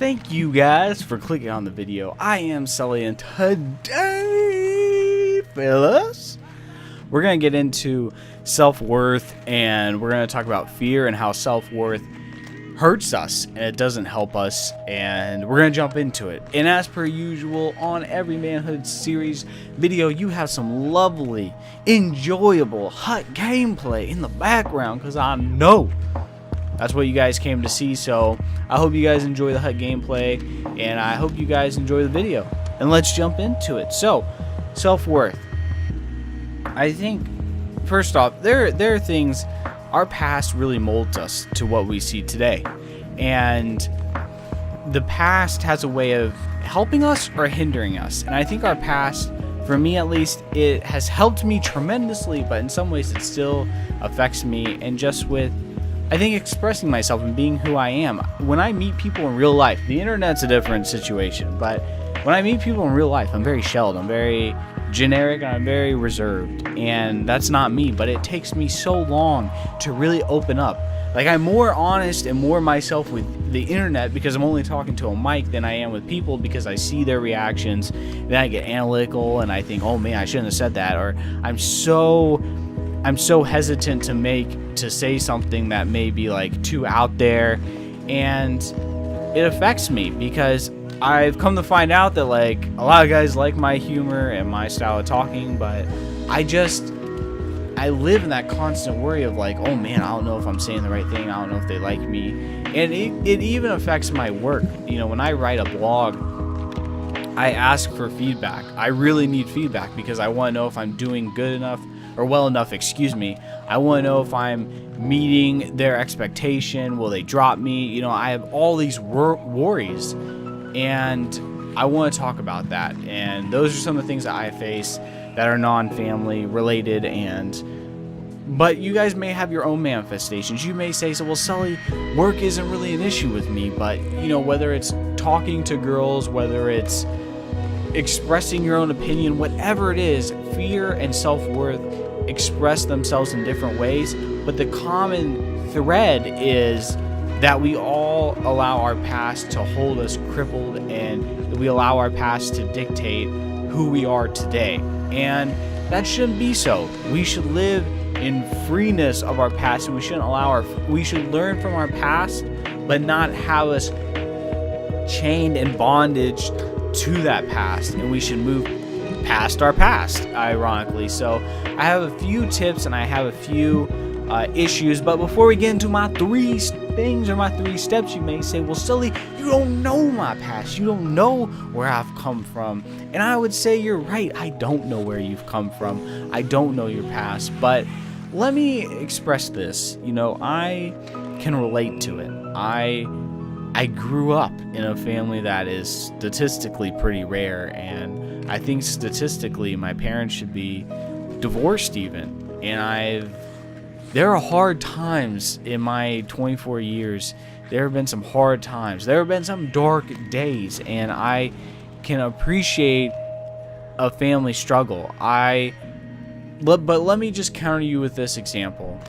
Thank you guys for clicking on the video. I am Sully, and today, fellas, we're going to get into self-worth, and we're going to talk about fear and how self-worth hurts us and it doesn't help us, and we're going to jump into it. And as per usual, on every Manhood series video, you have some lovely, enjoyable HUT gameplay in the background, because I know that's what you guys came to see. So I hope you guys enjoy the HUT gameplay, and I hope you guys enjoy the video. And let's jump into it. So, self-worth. I think, first off, there are things, our past really molds us to what we see today. And the past has a way of helping us or hindering us. And I think our past, for me at least, it has helped me tremendously, but in some ways it still affects me. And just with, I think, expressing myself and being who I am. When I meet people in real life, the internet's a different situation, but when I meet people in real life, I'm very shelled, I'm very generic, and I'm very reserved, and that's not me. But it takes me so long to really open up. Like, I'm more honest and more myself with the internet because I'm only talking to a mic than I am with people, because I see their reactions, then I get analytical and I think, oh man, I shouldn't have said that, or I'm so hesitant to say something that may be like too out there, and it affects me because I've come to find out that like a lot of guys like my humor and my style of talking, but I live in that constant worry of like, oh man, I don't know if I'm saying the right thing, I don't know if they like me. And it even affects my work. You know, when I write a blog, I ask for feedback. I really need feedback because I want to know if I'm doing good enough, or well enough, excuse me. I want to know if I'm meeting their expectation. Will they drop me? You know, I have all these worries, and I want to talk about that. And those are some of the things that I face that are non-family related. But you guys may have your own manifestations. You may say, so, well, Sully, work isn't really an issue with me. But, you know, whether it's talking to girls, whether it's expressing your own opinion, whatever it is, fear and self-worth express themselves in different ways. But the common thread is that we all allow our past to hold us crippled, and we allow our past to dictate who we are today. And that shouldn't be so. We should live in freeness of our past, and we should learn from our past, but not have us chained and bondage to that past. And we should move past our past, ironically. So I have a few tips and I have a few issues, but before we get into my 3 things or my 3 steps, you may say, well, Sully, you don't know my past, you don't know where I've come from. And I would say you're right. I don't know where you've come from, I don't know your past, but let me express this. You know, I can relate to it. I grew up in a family that is statistically pretty rare, and I think statistically my parents should be divorced even. And there are hard times in my 24 years. There have been some hard times. There have been some dark days, and I can appreciate a family struggle. But let me just counter you with this example.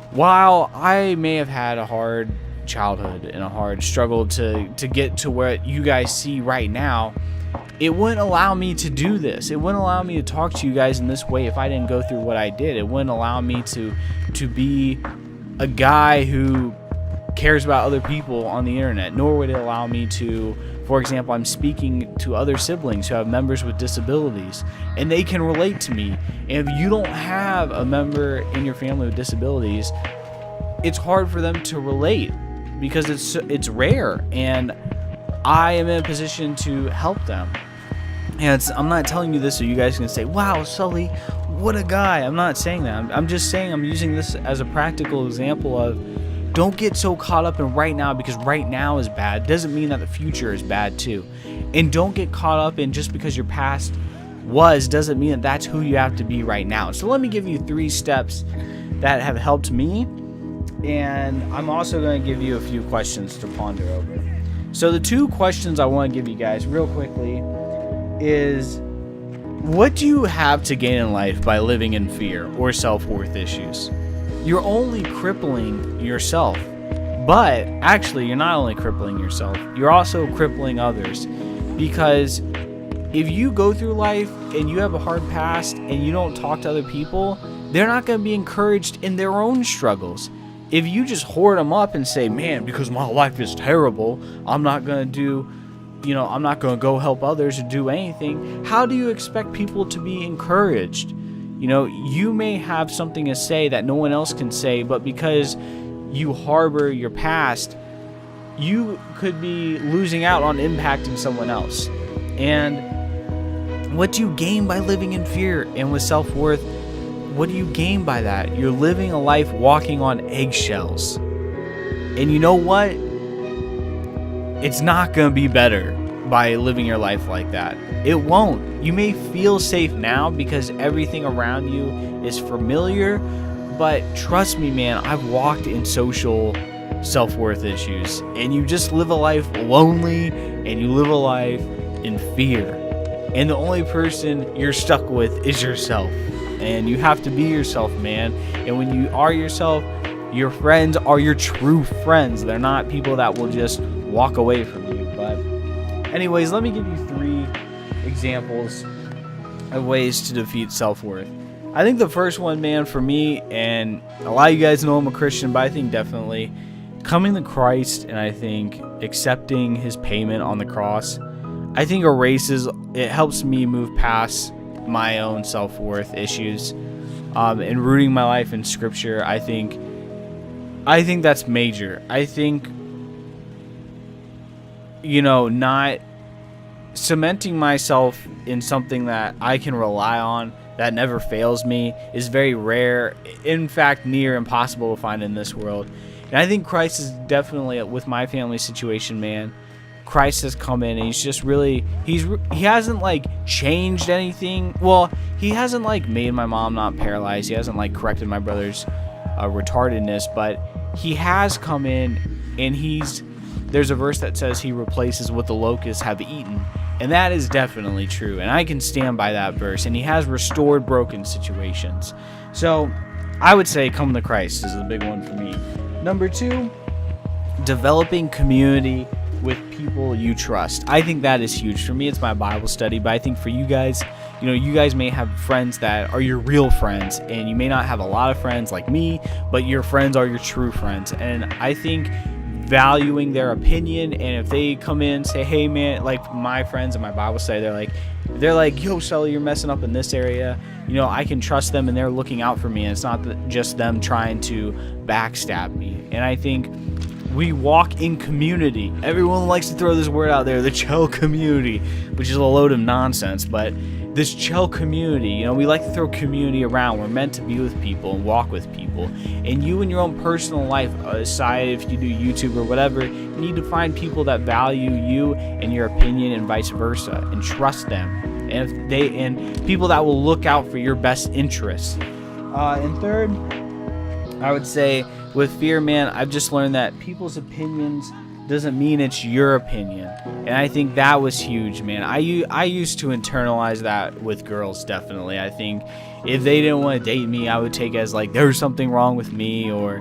While I may have had a hard childhood and a hard struggle to get to where you guys see right now, it wouldn't allow me to do this. It wouldn't allow me to talk to you guys in this way if I didn't go through what I did. It wouldn't allow me to be a guy who cares about other people on the internet, nor would it allow me to, for example, I'm speaking to other siblings who have members with disabilities, and they can relate to me. And if you don't have a member in your family with disabilities, it's hard for them to relate because it's rare, and I am in a position to help them. And I'm not telling you this so you guys can say, wow, Sully, what a guy. I'm not saying that. I'm just saying, I'm using this as a practical example of, don't get so caught up in right now, because right now is bad doesn't mean that the future is bad too. And don't get caught up in just because your past doesn't mean that that's who you have to be right now. So let me give you 3 steps that have helped me, and I'm also going to give you a few questions to ponder over. So the 2 questions I want to give you guys real quickly is, what do you have to gain in life by living in fear or self-worth issues? You're only crippling yourself But actually, you're not only crippling yourself, you're also crippling others. Because if you go through life and you have a hard past and you don't talk to other people, they're not going to be encouraged in their own struggles. If you just hoard them up and say, man, because my life is terrible, I'm not going to I'm not going to go help others or do anything, how do you expect people to be encouraged? You may have something to say that no one else can say, but because you harbor your past, you could be losing out on impacting someone else. And what do you gain by living in fear and with self-worth? What do you gain by that? You're living a life walking on eggshells. And you know what? It's not going to be better by living your life like that. It won't. You may feel safe now because everything around you is familiar, but trust me, man, I've walked in social self-worth issues, and you just live a life lonely, and you live a life in fear. And the only person you're stuck with is yourself. And you have to be yourself, man. And when you are yourself, your friends are your true friends. They're not people that will just walk away from you. But anyways, let me give you 3 examples of ways to defeat self-worth. I think the first one, man, for me, and a lot of you guys know I'm a Christian, but I think definitely coming to Christ, and I think accepting his payment on the cross, I think it helps me move past my own self-worth issues, and rooting my life in scripture. I think that's major. I think, not cementing myself in something that I can rely on, that never fails me, is very rare. In fact, near impossible to find in this world. And I think Christ is definitely, with my family situation, man, Christ has come in and he's just really, he hasn't like changed anything. Well, he hasn't like made my mom not paralyzed. He hasn't like corrected my brother's retardedness, but he has come in and there's a verse that says he replaces what the locusts have eaten. And that is definitely true. And I can stand by that verse. And he has restored broken situations. So I would say coming to Christ is a big one for me. Number 2, developing community with people you trust. I think that is huge. For me, it's my Bible study. But I think for you guys, you guys may have friends that are your real friends. And you may not have a lot of friends like me, but your friends are your true friends. And I think valuing their opinion, and if they come in and say, hey man, like my friends in my Bible study, they're like, yo Sully, you're messing up in this area, I can trust them and they're looking out for me, and it's not just them trying to backstab me. And I think we walk in community. Everyone likes to throw this word out there, the Chell community, which is a load of nonsense, but this Chell community, we like to throw community around. We're meant to be with people and walk with people. And you in your own personal life, aside if you do YouTube or whatever, you need to find people that value you and your opinion and vice versa, and trust them. And people that will look out for your best interests. And third, I would say with fear, man, I've just learned that people's opinions doesn't mean it's your opinion. And I think that was huge, man. I used to internalize that with girls, definitely. I think if they didn't want to date me, I would take it as like there's something wrong with me, or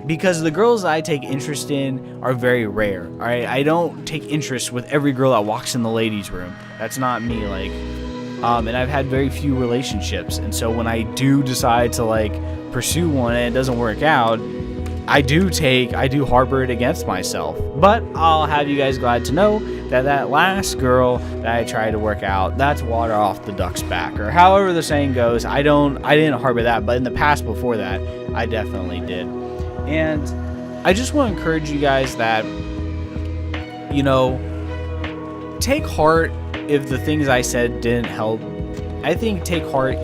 because the girls I take interest in are very rare. All right, I don't take interest with every girl that walks in the ladies' room. That's not me. And I've had very few relationships, and so when I do decide to pursue one and it doesn't work out, I do harbor it against myself. But I'll have you guys glad to know that last girl that I tried to work out, that's water off the duck's back, or however the saying goes. I didn't harbor that, but in the past before that, I definitely did. And I just want to encourage you guys that, take heart if the things I said didn't help. I think take heart.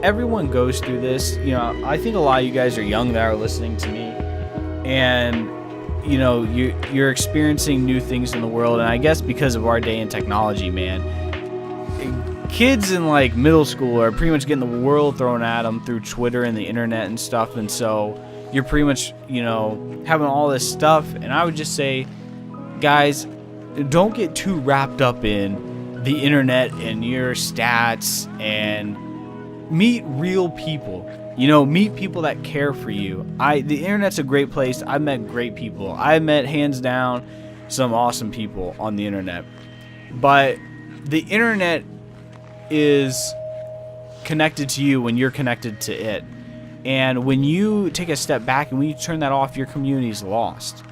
Everyone goes through this. I think a lot of you guys are young that are listening to me, and you're experiencing new things in the world. And I guess because of our day and technology, man, kids in middle school are pretty much getting the world thrown at them through Twitter and the internet and stuff. And so you're pretty much having all this stuff. And I would just say, guys, don't get too wrapped up in the internet and your stats, and meet real people. You know, meet people that care for you. The internet's a great place. I've met great people. I've met, hands down, some awesome people on the internet. But the internet is connected to you when you're connected to it. And when you take a step back and when you turn that off, your community's lost.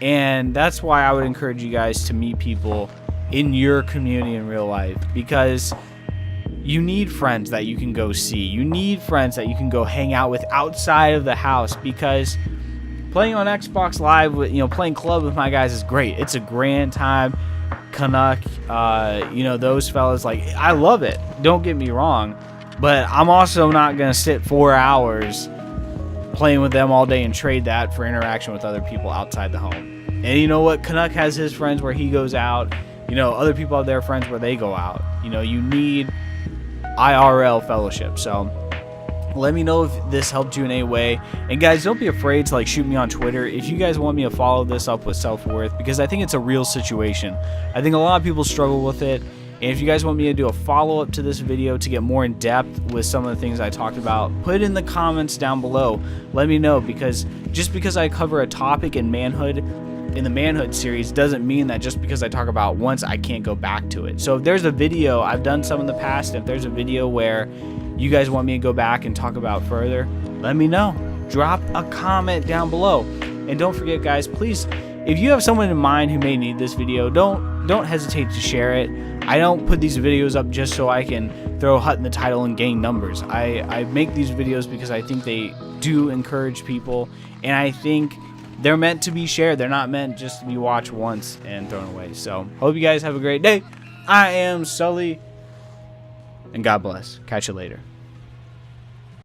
And that's why I would encourage you guys to meet people in your community in real life, because you need friends that you can go see. You need friends that you can go hang out with outside of the house, because playing on Xbox Live, playing club with my guys is great. It's a grand time. Canuck, those fellas, like, I love it. Don't get me wrong, but I'm also not going to sit 4 hours playing with them all day and trade that for interaction with other people outside the home. And you know what? Canuck has his friends where he goes out. Other people have their friends where they go out. You need IRL fellowship. So let me know if this helped you in any way. And guys, don't be afraid to shoot me on Twitter if you guys want me to follow this up with self-worth, because I think it's a real situation. I think a lot of people struggle with it. And if you guys want me to do a follow-up to this video to get more in depth with some of the things I talked about, put it in the comments down below. Let me know, because just because I cover a topic in Manhood, in the Manhood series, doesn't mean that just because I talk about once, I can't go back to it. So if there's a video, I've done some in the past, if there's a video where you guys want me to go back and talk about further, let me know. Drop a comment down below. And don't forget, guys, please, if you have someone in mind who may need this video, don't hesitate to share it. I don't put these videos up just so I can throw Hut in the title and gain numbers. I make these videos because I think they do encourage people, and I think they're meant to be shared. They're not meant just to be watched once and thrown away. So hope you guys have a great day. I am Sully, and God bless. Catch you later.